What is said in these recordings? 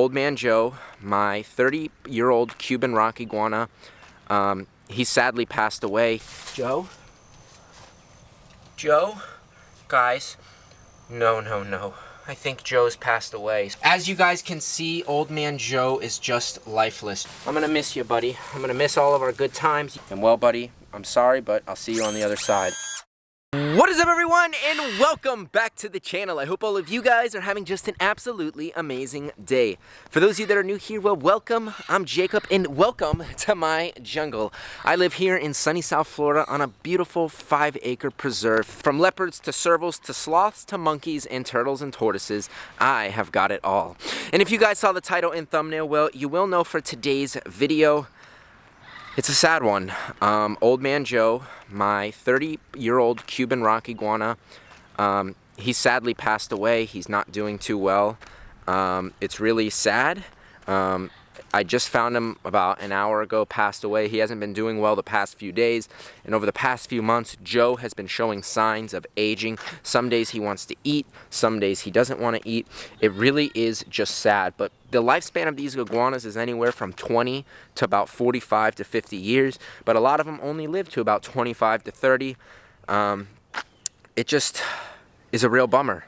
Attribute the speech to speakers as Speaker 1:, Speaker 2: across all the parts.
Speaker 1: Old Man Joe, my 30-year-old Cuban rock iguana, he sadly passed away. Joe? Joe? Guys, no. I think Joe's passed away. As you guys can see, Old Man Joe is just lifeless. I'm gonna miss you, buddy. I'm gonna miss all of our good times. And well, buddy, I'm sorry, but I'll see you on the other side. What is up, everyone, and welcome back to the channel. I hope all of you guys are having just an absolutely amazing day. For those of you that are new here, well, welcome. I'm Jacob, and welcome to my jungle. I live here in sunny South Florida on a beautiful 5-acre preserve. From leopards to servals to sloths to monkeys and turtles and tortoises, I have got it all. And if you guys saw the title and thumbnail, well, you will know for today's video, it's a sad one. Old Man Joe, my 30-year-old Cuban rock iguana, he sadly passed away. He's not doing too well. It's really sad. I just found him about an hour ago, passed away. He hasn't been doing well the past few days. And over the past few months, Joe has been showing signs of aging. Some days he wants to eat, some days he doesn't want to eat. It really is just sad. But the lifespan of these iguanas is anywhere from 20 to about 45 to 50 years. But a lot of them only live to about 25 to 30. It just is a real bummer.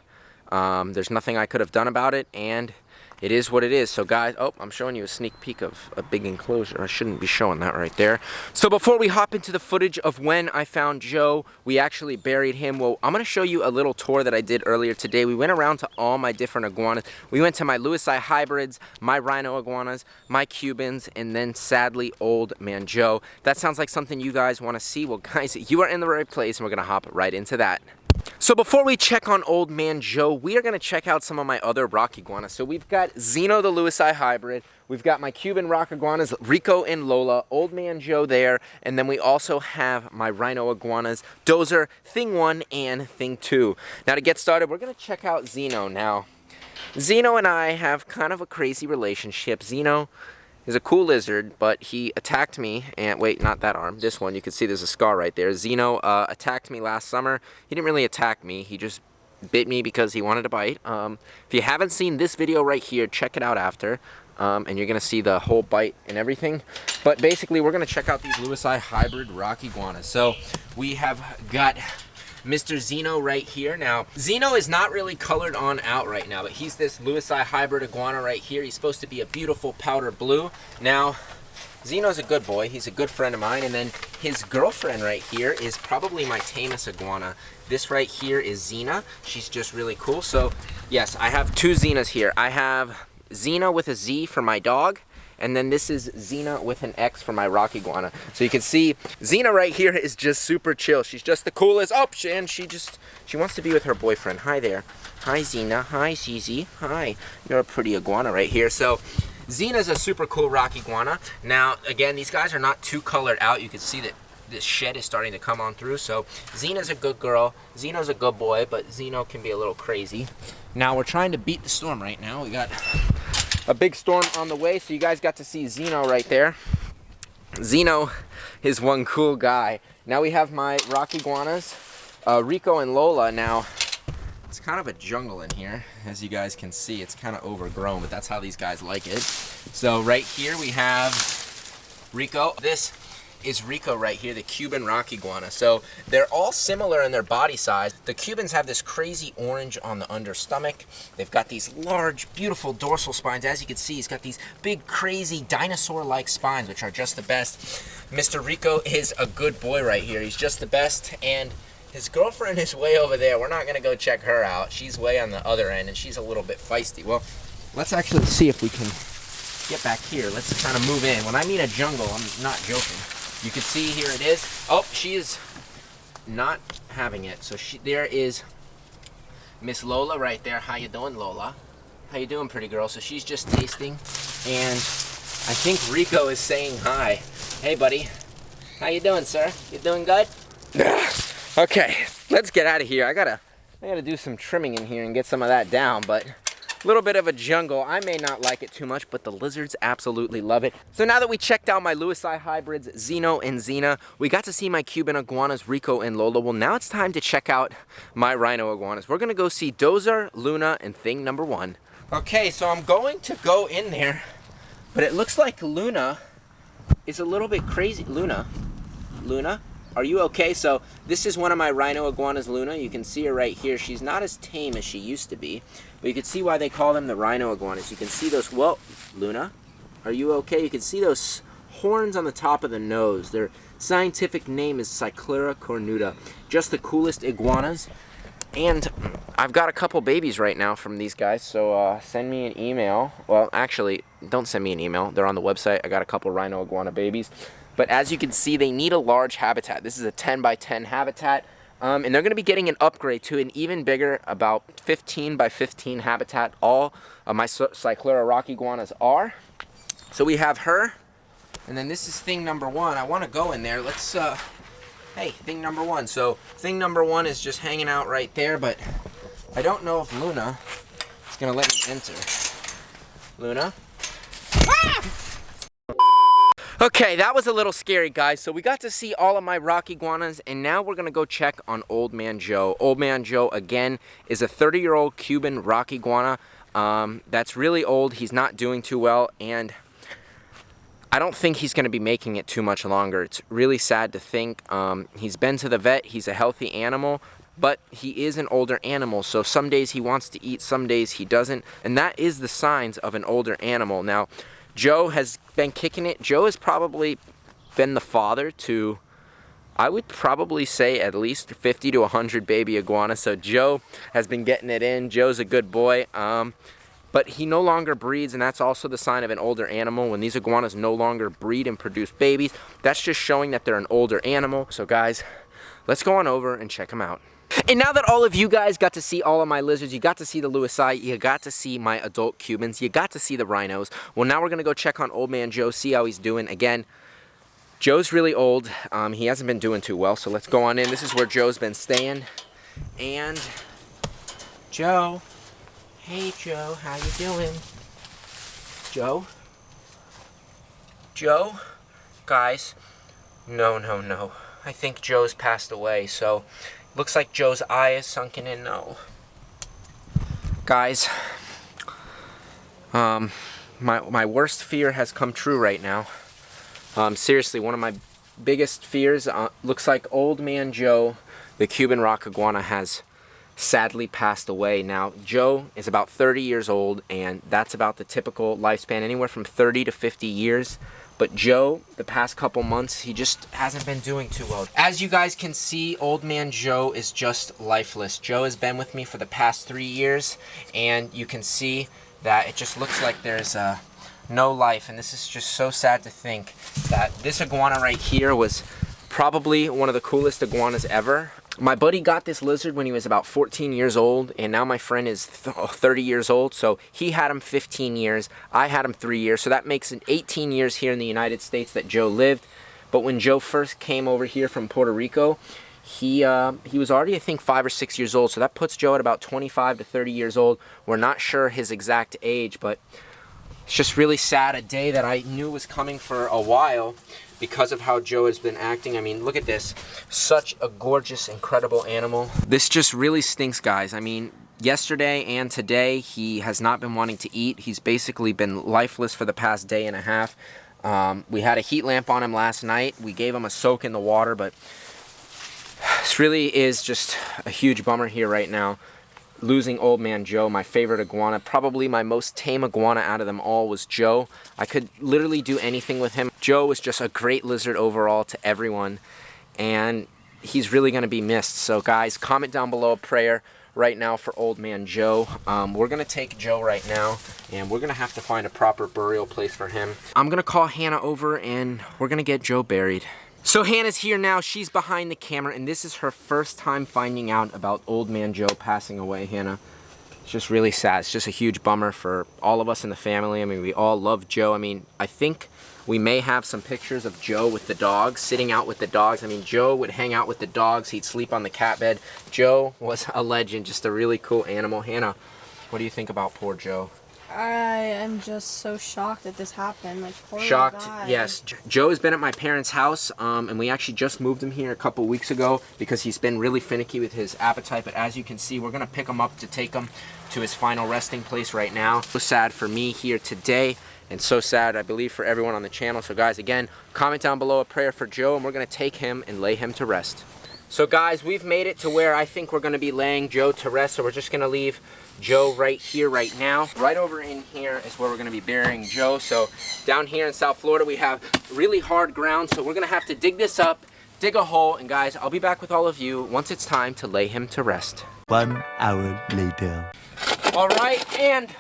Speaker 1: There's nothing I could have done about it, and it is what it is. So guys, oh, I'm showing you a sneak peek of a big enclosure. I shouldn't be showing that right there. So before we hop into the footage of when I found Joe, we actually buried him. Well, I'm gonna show you a little tour that I did earlier today. We went around to all my different iguanas. We went to my Lewisii hybrids, my rhino iguanas, my Cubans, and then sadly, Old Man Joe. That sounds like something you guys wanna see. Well guys, you are in the right place, and we're gonna hop right into that. So before we check on Old Man Joe, we are going to check out some of my other rock iguanas. So we've got Zeno the Lewisii hybrid, we've got my Cuban rock iguanas, Rico and Lola, Old Man Joe there, and then we also have my rhino iguanas, Dozer, Thing 1 and Thing 2. Now to get started, we're going to check out Zeno. Now, Zeno and I have kind of a crazy relationship. Zeno is a cool lizard, but he attacked me, and wait, not that arm, this one, you can see there's a scar right there. Zeno attacked me last summer. He didn't really attack me, he just bit me because he wanted to bite. If you haven't seen this video right here, check it out after, and you're gonna see the whole bite and everything. But basically, we're gonna check out these Lewisii hybrid rock iguanas. So we have got Mr. Zeno right here. Now, Zeno is not really colored on out right now, but he's this Lewisii hybrid iguana right here. He's supposed to be a beautiful powder blue. Now, Zeno's a good boy. He's a good friend of mine. And then his girlfriend right here is probably my tamest iguana. This right here is Xena. She's just really cool. So, yes, I have two Xenas here. I have Xena with a Z for my dog, and then this is Xena with an X for my rock iguana. So you can see Xena right here is just super chill. She's just the coolest. Oh, and she wants to be with her boyfriend. Hi there. Hi, Xena. Hi, CZ. Hi. You're a pretty iguana right here. So Xena's a super cool rock iguana. Now, again, these guys are not too colored out. You can see that this shed is starting to come on through. So Xena's a good girl. Zeno's a good boy, but Zeno can be a little crazy. Now, we're trying to beat the storm right now. We got a big storm on the way, so you guys got to see Zeno right there. Zeno is one cool guy. Now we have my rock iguanas, Rico and Lola. Now, it's kind of a jungle in here. As you guys can see, it's kind of overgrown, but that's how these guys like it. So right here we have Rico. This is Rico right here, the Cuban rock iguana. So they're all similar in their body size. The Cubans have this crazy orange on the under stomach. They've got these large, beautiful dorsal spines. As you can see, he's got these big, crazy dinosaur-like spines, which are just the best. Mr. Rico is a good boy right here. He's just the best, and his girlfriend is way over there. We're not gonna go check her out. She's way on the other end, and she's a little bit feisty. Well, let's actually see if we can get back here. Let's kind of move in. When I mean a jungle, I'm not joking. You can see here it is. Oh, she is not having it. So there is Miss Lola right there. How you doing, Lola? How you doing, pretty girl? So she's just tasting, and I think Rico is saying hi. Hey, buddy. How you doing, sir? You doing good? Okay, let's get out of here. I gotta do some trimming in here and get some of that down, but a little bit of a jungle. I may not like it too much, but the lizards absolutely love it. So now that we checked out my Lewisii hybrids, Zeno and Xena, we got to see my Cuban iguanas, Rico and Lola. Well, now it's time to check out my rhino iguanas. We're gonna go see Dozer, Luna, and Thing number 1. Okay, so I'm going to go in there, but it looks like Luna is a little bit crazy. Luna, are you okay? So this is one of my rhino iguanas, Luna. You can see her right here. She's not as tame as she used to be, but you can see why they call them the rhino iguanas. You can see those, whoa, Luna, are you okay? You can see those horns on the top of the nose. Their scientific name is Cyclura cornuta. Just the coolest iguanas. And I've got a couple babies right now from these guys, so send me an email. Well, actually, don't send me an email. They're on the website. I got a couple rhino iguana babies. But as you can see, they need a large habitat. This is a 10 by 10 habitat. And they're going to be getting an upgrade to an even bigger, about 15 by 15 habitat. All of my Cyclura rock iguanas are. So we have her. And then this is thing number one. I want to go in there. Let's... Hey, thing number one. So thing number one is just hanging out right there, but I don't know if Luna is gonna let me enter. Luna? Ah! Okay, that was a little scary, guys. So we got to see all of my rock iguanas, and now we're gonna go check on Old Man Joe. Old Man Joe, again, is a 30-year-old Cuban rock iguana. That's really old. He's not doing too well, and I don't think he's going to be making it too much longer. It's really sad to think. He's been to the vet. He's a healthy animal, but he is an older animal. So some days he wants to eat, some days he doesn't. And that is the signs of an older animal. Now, Joe has been kicking it. Joe has probably been the father to, I would probably say, at least 50 to 100 baby iguanas. So Joe has been getting it in. Joe's a good boy. But he no longer breeds, and that's also the sign of an older animal. When these iguanas no longer breed and produce babies, that's just showing that they're an older animal. So guys, let's go on over and check them out. And now that all of you guys got to see all of my lizards, you got to see the Lewisii, you got to see my adult Cubans, you got to see the rhinos. Well, now we're going to go check on Old Man Joe, see how he's doing. Again, Joe's really old. He hasn't been doing too well, so let's go on in. This is where Joe's been staying. And Joe... Hey, Joe, how you doing? Joe? Joe? Guys, no. I think Joe's passed away, so looks like Joe's eye is sunken in. No. Guys, my worst fear has come true right now. Seriously, one of my biggest fears, looks like Old Man Joe, the Cuban rock iguana, has sadly passed away. Now, Joe is about 30 years old, and that's about the typical lifespan, anywhere from 30 to 50 years. But Joe, the past couple months, he just hasn't been doing too well. As you guys can see, Old Man Joe is just lifeless. Joe has been with me for the past 3 years, and you can see that it just looks like there's no life. And this is just so sad to think that this iguana right here was probably one of the coolest iguanas ever. My buddy got this lizard when he was about 14 years old, and now my friend is 30 years old, so he had him 15 years. I had him 3 years, so that makes it 18 years here in the United States that Joe lived. But when Joe first came over here from Puerto Rico, he was already, I think, 5 or 6 years old, so that puts Joe at about 25 to 30 years old. We're not sure his exact age, but it's just really sad, a day that I knew was coming for a while, because of how Joe has been acting. I mean, look at this. Such a gorgeous, incredible animal. This just really stinks, guys. I mean, yesterday and today, he has not been wanting to eat. He's basically been lifeless for the past day and a half. We had a heat lamp on him last night. We gave him a soak in the water, but this really is just a huge bummer here right now. Losing Old Man Joe, my favorite iguana. Probably my most tame iguana out of them all was Joe. I could literally do anything with him. Joe was just a great lizard overall to everyone, and he's really going to be missed. So guys, comment down below a prayer right now for Old Man Joe. We're going to take Joe right now, and we're going to have to find a proper burial place for him. I'm going to call Hannah over, and we're going to get Joe buried. So Hannah's here now. She's behind the camera, and this is her first time finding out about Old Man Joe passing away. Hannah, it's just really sad. It's just a huge bummer for all of us in the family. I mean, we all love Joe. I mean, I think we may have some pictures of Joe with the dogs, sitting out with the dogs. I mean, Joe would hang out with the dogs. He'd sleep on the cat bed. Joe was a legend, just a really cool animal. Hannah, what do you think about poor Joe?
Speaker 2: I am just so shocked that this happened. Like, poor
Speaker 1: Shocked,
Speaker 2: guy.
Speaker 1: yes. Joe has been at my parents' house, and we actually just moved him here a couple weeks ago because he's been really finicky with his appetite. But as you can see, we're gonna pick him up to take him to his final resting place right now. So sad for me here today, and so sad, I believe, for everyone on the channel. So guys, again, comment down below a prayer for Joe, and we're gonna take him and lay him to rest. So guys, we've made it to where I think we're gonna be laying Joe to rest. So we're just gonna leave Joe right here, right now. Right over in here is where we're gonna be burying Joe. So down here in South Florida, we have really hard ground. So we're gonna have to dig this up, dig a hole, and guys, I'll be back with all of you once it's time to lay him to rest.
Speaker 3: 1 hour later.
Speaker 1: All right, and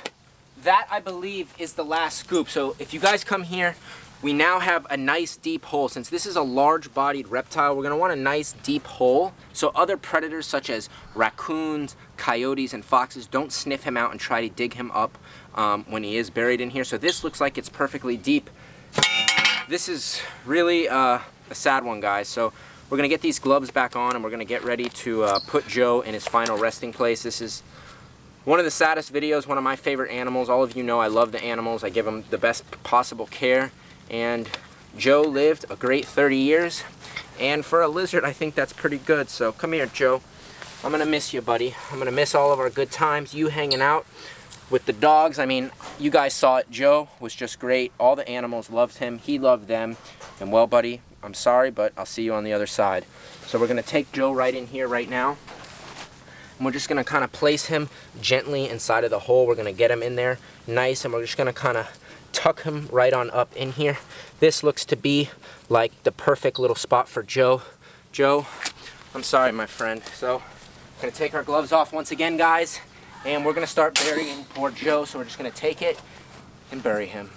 Speaker 1: that, I believe, is the last scoop. So if you guys come here, we now have a nice deep hole. Since this is a large-bodied reptile, we're gonna want a nice deep hole so other predators such as raccoons, coyotes, and foxes don't sniff him out and try to dig him up when he is buried in here. So this looks like it's perfectly deep. This is really a sad one, guys. So we're gonna get these gloves back on and we're gonna get ready to put Joe in his final resting place. This is one of the saddest videos, one of my favorite animals. All of you know I love the animals. I give them the best possible care. And Joe lived a great 30 years. And for a lizard, I think that's pretty good. So come here, Joe. I'm gonna miss you, buddy. I'm gonna miss all of our good times, you hanging out with the dogs. I mean, you guys saw it. Joe was just great. All the animals loved him. He loved them. And well, buddy, I'm sorry, but I'll see you on the other side. So we're gonna take Joe right in here right now. And we're just gonna kind of place him gently inside of the hole. We're gonna get him in there nice, and we're just gonna kind of tuck him right on up in here. This looks to be like the perfect little spot for Joe. Joe, I'm sorry, my friend. So we're gonna take our gloves off once again, guys, and we're gonna start burying poor Joe. So we're just gonna take it and bury him.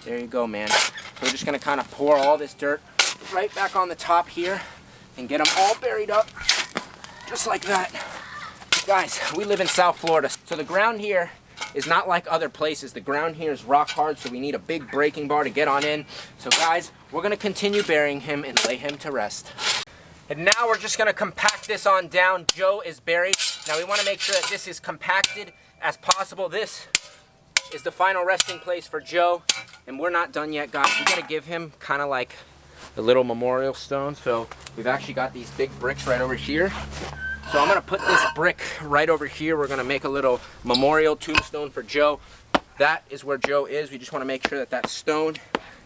Speaker 1: There you go, man. So we're just gonna kind of pour all this dirt right back on the top here and get them all buried up just like that. Guys, we live in South Florida, so the ground here is not like other places. The ground here is rock hard, so we need a big breaking bar to get on in. So guys, we're gonna continue burying him and lay him to rest. And now we're just gonna compact this on down. Joe is buried. Now we wanna make sure that this is compacted as possible. This is the final resting place for Joe, and we're not done yet, guys. We gotta give him kind of like a little memorial stone. So we've actually got these big bricks right over here. So I'm gonna put this brick right over here. We're gonna make a little memorial tombstone for Joe. That is where Joe is. We just wanna make sure that that stone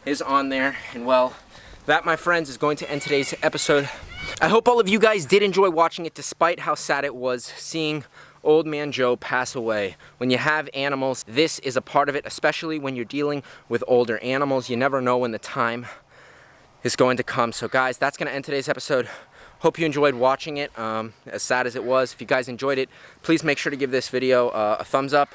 Speaker 1: is on there. And well, that, my friends, is going to end today's episode. I hope all of you guys did enjoy watching it, despite how sad it was seeing old man Joe pass away. When you have animals, this is a part of it, especially when you're dealing with older animals. You never know when the time is going to come. So guys, that's gonna end today's episode. Hope you enjoyed watching it, as sad as it was. If you guys enjoyed it, please make sure to give this video a thumbs up.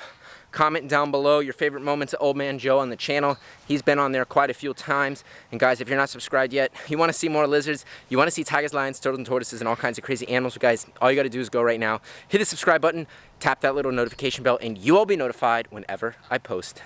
Speaker 1: Comment down below your favorite moments of Old Man Joe on the channel. He's been on there quite a few times. And guys, if you're not subscribed yet, you want to see more lizards, you want to see tigers, lions, turtles, and tortoises, and all kinds of crazy animals, so guys, all you got to do is go right now, hit the subscribe button, tap that little notification bell, and you will be notified whenever I post.